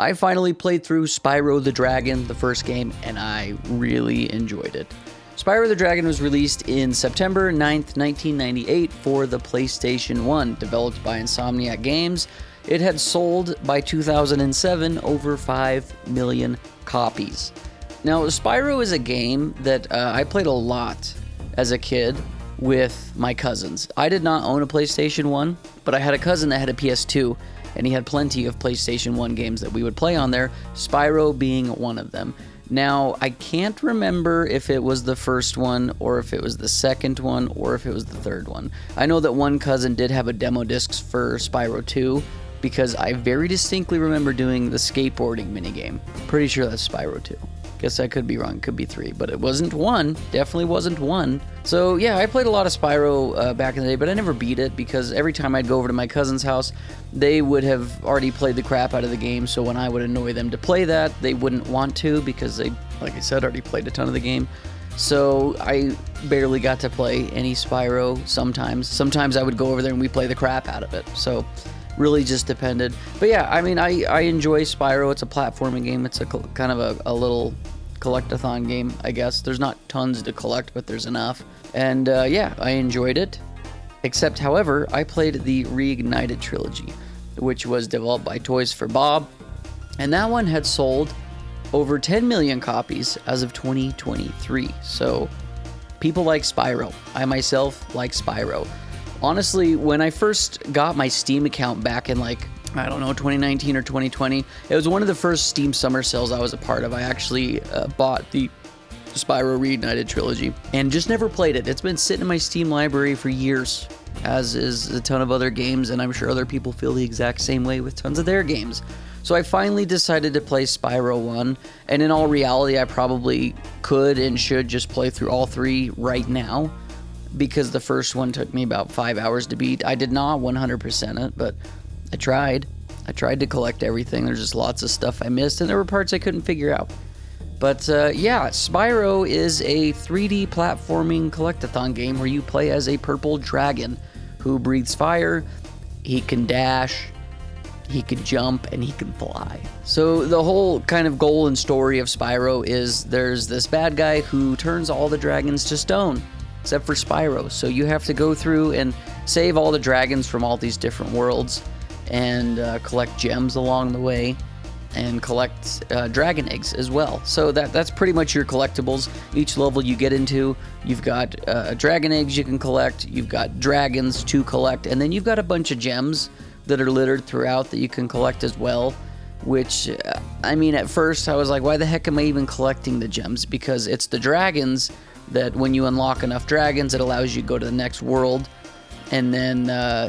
I finally played through Spyro the Dragon, the first game, and I really enjoyed it. Spyro the Dragon was released in September 9th, 1998 for the PlayStation 1, developed by Insomniac Games. It had sold by 2007 over 5 million copies. Now, Spyro is a game that I played a lot as a kid with my cousins. I did not own a PlayStation 1, but I had a cousin that had a PS2, and he had plenty of PlayStation 1 games that we would play on there, Spyro being one of them. Now, I can't remember if it was the first one, or if it was the second one, or if it was the third one. I know that one cousin did have a demo disc for Spyro 2, because I very distinctly remember doing the skateboarding minigame. Pretty sure that's Spyro 2. Guess I could be wrong, could be 3, but it wasn't 1, definitely wasn't 1. So yeah, I played a lot of Spyro back in the day, but I never beat it because every time I'd go over to my cousin's house, they would have already played the crap out of the game, so when I would annoy them to play that, they wouldn't want to because they, like I said, already played a ton of the game. So I barely got to play any Spyro sometimes. Sometimes I would go over there and we play the crap out of it, so really just depended. But yeah, I mean, I enjoy Spyro. It's a platforming game. It's a kind of a little collect-a-thon game, I guess. There's not tons to collect, but there's enough. And yeah, I enjoyed it. Except, however, I played the Reignited trilogy, which was developed by Toys for Bob. And that one had sold over 10 million copies as of 2023. So people like Spyro. I myself like Spyro. Honestly, when I first got my Steam account back in, like, I don't know, 2019 or 2020, it was one of the first Steam summer sales I was a part of. I actually bought the Spyro Reignited trilogy and just never played it. It's been sitting in my Steam library for years, as is a ton of other games, and I'm sure other people feel the exact same way with tons of their games. So I finally decided to play Spyro 1, and in all reality, I probably could and should just play through all three right now, because the first one took me about 5 hours to beat. I did not 100% it, but I tried. I tried to collect everything. There's just lots of stuff I missed, and there were parts I couldn't figure out. But yeah, Spyro is a 3D platforming collectathon game where you play as a purple dragon who breathes fire, he can dash, he can jump, and he can fly. So the whole kind of goal and story of Spyro is there's this bad guy who turns all the dragons to stone, except for Spyro. So you have to go through and save all the dragons from all these different worlds and collect gems along the way and collect dragon eggs as well. So that's pretty much your collectibles. Each level you get into, you've got dragon eggs you can collect, you've got dragons to collect, and then you've got a bunch of gems that are littered throughout that you can collect as well, which, I mean, at first I was like, why the heck am I even collecting the gems? Because it's the dragons that when you unlock enough dragons, it allows you to go to the next world. And then,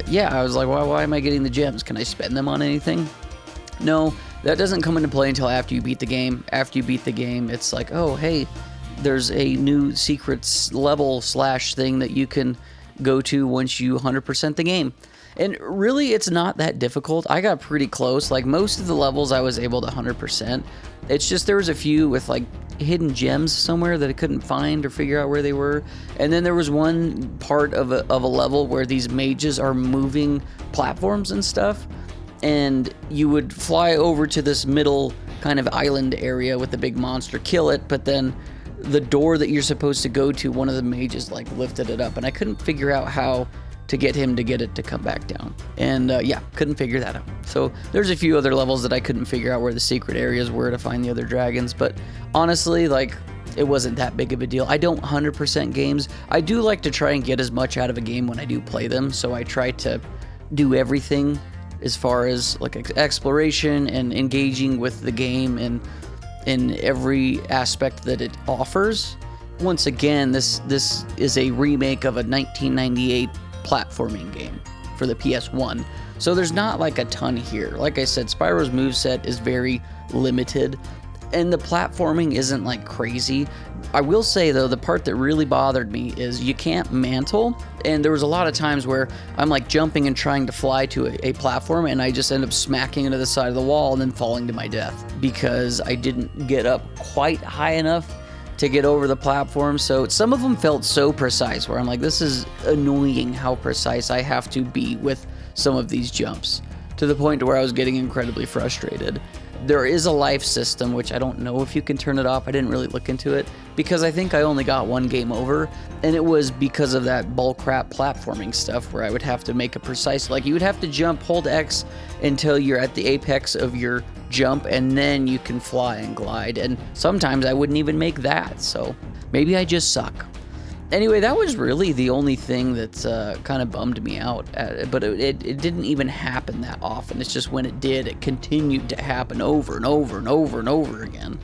yeah, I was like, why am I getting the gems? Can I spend them on anything? No, that doesn't come into play until after you beat the game. After you beat the game, it's like, oh, hey, there's a new secrets level / thing that you can go to once you 100% the game. And really, it's not that difficult. I got pretty close. Like, most of the levels I was able to 100%. It's just there was a few with, like, hidden gems somewhere that I couldn't find or figure out where they were. And then there was one part of a level where these mages are moving platforms and stuff. And you would fly over to this middle kind of island area with the big monster, kill it, but then the door that you're supposed to go to, one of the mages, like, lifted it up. And I couldn't figure out how to get him to get it to come back down. And yeah, couldn't figure that out. So there's a few other levels that I couldn't figure out where the secret areas were to find the other dragons. But honestly, like, it wasn't that big of a deal. I don't 100% games. I do like to try and get as much out of a game when I do play them. So I try to do everything as far as, like, exploration and engaging with the game and in every aspect that it offers. Once again, this is a remake of a 1998 platforming game for the PS1. So there's not like a ton here. Like I said, Spyro's moveset is very limited and the platforming isn't like crazy. I will say though, the part that really bothered me is you can't mantle, and there was a lot of times where I'm like jumping and trying to fly to a platform and I just end up smacking into the side of the wall and then falling to my death because I didn't get up quite high enough to get over the platform. So some of them felt so precise where I'm like, this is annoying how precise I have to be with some of these jumps, to the point where I was getting incredibly frustrated. There is a life system, which I don't know if you can turn it off. I didn't really look into it because I think I only got one game over, and it was because of that bullcrap platforming stuff where I would have to make a precise, like you would have to jump, hold X until you're at the apex of your jump, and then you can fly and glide, and sometimes I wouldn't even make that, so maybe I just suck. Anyway, that was really the only thing that kind of bummed me out, but it didn't even happen that often. It's just when it did, it continued to happen over and over and over and over again.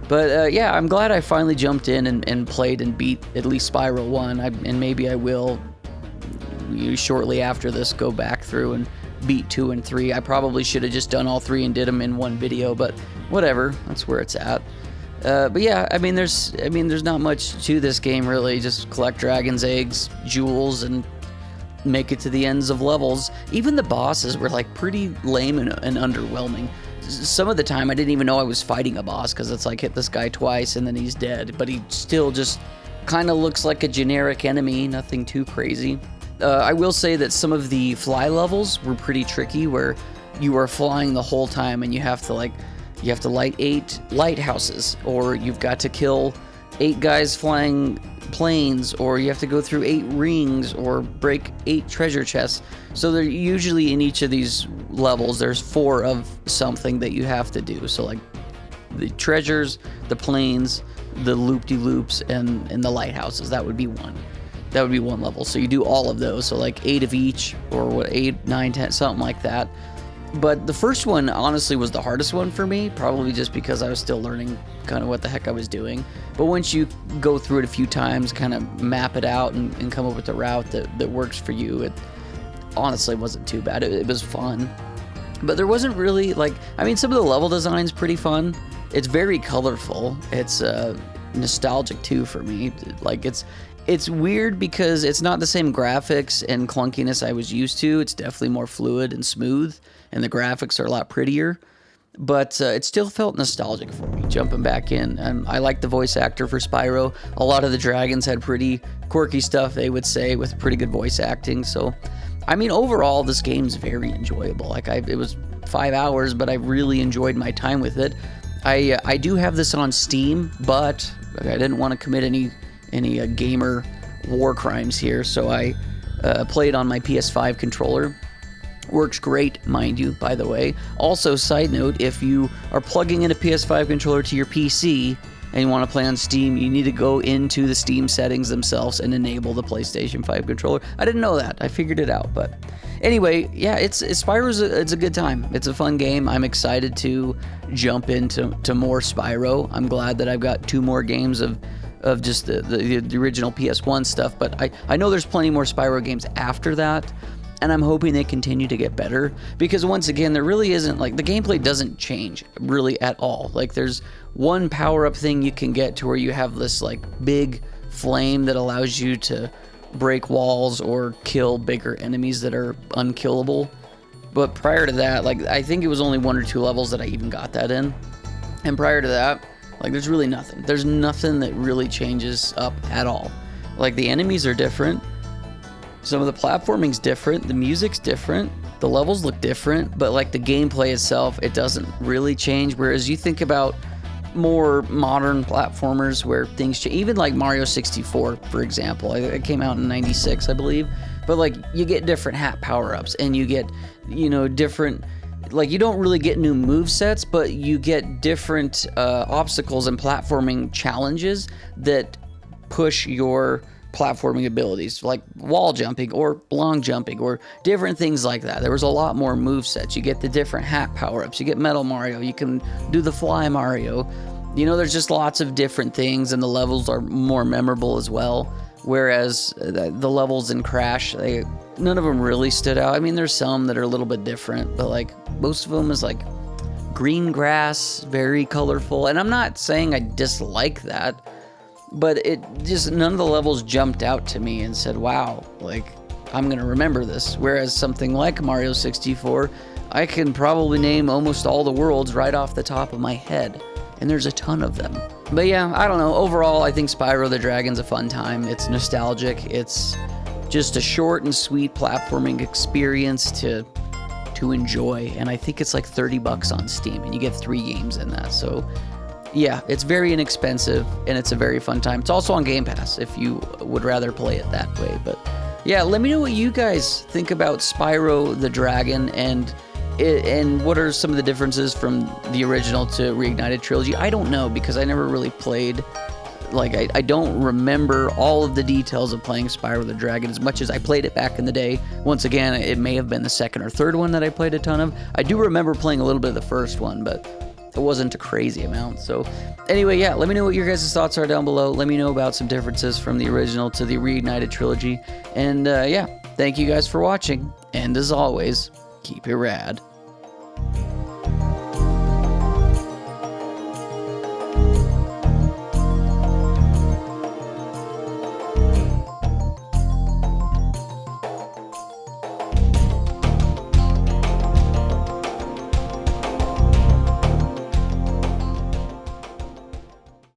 But yeah, I'm glad I finally jumped in and played and beat at least Spyro 1, and maybe I will shortly after this go back through and beat 2 and 3. I probably should have just done all 3 and did them in one video, but whatever, that's where it's at. But yeah, I mean, there's not much to this game really. Just collect dragon's eggs, jewels, and make it to the ends of levels. Even the bosses were like pretty lame and underwhelming. Some of the time I didn't even know I was fighting a boss because it's like hit this guy twice and then he's dead. But he still just kind of looks like a generic enemy, nothing too crazy. I will say that some of the fly levels were pretty tricky where you are flying the whole time and you have to light 8 lighthouses, or you've got to kill 8 guys flying planes, or you have to go through 8 rings, or break 8 treasure chests. So they're usually in each of these levels, there's 4 of something that you have to do. So like the treasures, the planes, the loop-de-loops, and the lighthouses. That would be one. That would be one level. So you do all of those. So like 8 of each, or what, 8, 9, 10, something like that. But the first one, honestly, was the hardest one for me, probably just because I was still learning kind of what the heck I was doing. But once you go through it a few times, kind of map it out and come up with a route that works for you, it honestly wasn't too bad. It was fun. But there wasn't really, like, I mean, some of the level design's pretty fun. It's very colorful. It's nostalgic, too, for me. Like, it's weird because it's not the same graphics and clunkiness I was used to. It's definitely more fluid and smooth, and the graphics are a lot prettier. But it still felt nostalgic for me, jumping back in. I like the voice actor for Spyro. A lot of the dragons had pretty quirky stuff, they would say, with pretty good voice acting. So, I mean, overall, this game's very enjoyable. Like, it was 5 hours, but I really enjoyed my time with it. I do have this on Steam, but I didn't want to commit any gamer war crimes here, so I played on my PS5 controller. Works great, mind you, by the way. Also, side note, if you are plugging in a PS5 controller to your PC and you want to play on Steam, you need to go into the Steam settings themselves and enable the PlayStation 5 controller. I didn't know that. I figured it out, but anyway, yeah, Spyro's it's a good time. It's a fun game. I'm excited to jump into more Spyro. I'm glad that I've got 2 more games of just the original PS1 stuff, but I know there's plenty more Spyro games after that, and I'm hoping they continue to get better, because once again, there really isn't, like, the gameplay doesn't change really at all. Like, there's one power-up thing you can get to where you have this, like, big flame that allows you to break walls or kill bigger enemies that are unkillable. But prior to that, like, I think it was only 1 or 2 levels that I even got that in, and prior to that, like, there's really nothing. There's nothing that really changes up at all. Like, the enemies are different. Some of the platforming's different. The music's different. The levels look different. But, like, the gameplay itself, it doesn't really change. Whereas you think about more modern platformers where things change. Even, like, Mario 64, for example. It came out in 96, I believe. But, like, you get different hat power-ups. And you get, different... Like, you don't really get new movesets, but you get different obstacles and platforming challenges that push your platforming abilities, like wall jumping or long jumping or different things like that. There was a lot more movesets. You get the different hat power-ups. You get Metal Mario. You can do the Fly Mario. There's just lots of different things, and the levels are more memorable as well. Whereas the levels in Crash, none of them really stood out. I mean, there's some that are a little bit different, but like most of them is like green grass, very colorful. And I'm not saying I dislike that, but it just, none of the levels jumped out to me and said, wow, like, I'm going to remember this. Whereas something like Mario 64, I can probably name almost all the worlds right off the top of my head. And there's a ton of them. But yeah, I don't know. Overall, I think Spyro the Dragon's a fun time. It's nostalgic. It's just a short and sweet platforming experience to to enjoy, and I think it's like $30 on Steam, and you get 3 games in that. So yeah, it's very inexpensive, and it's a very fun time. It's also on Game Pass if you would rather play it that way. But yeah, let me know what you guys think about Spyro the Dragon, and what are some of the differences from the original to Reignited Trilogy. I don't know, because I never really played. Like, I don't remember all of the details of playing Spyro the Dragon as much as I played it back in the day. Once again, it may have been the second or third one that I played a ton of. I do remember playing a little bit of the first one, but it wasn't a crazy amount. So anyway, yeah, let me know what your guys' thoughts are down below. Let me know about some differences from the original to the Reignited Trilogy. And yeah, thank you guys for watching. And as always, keep it rad.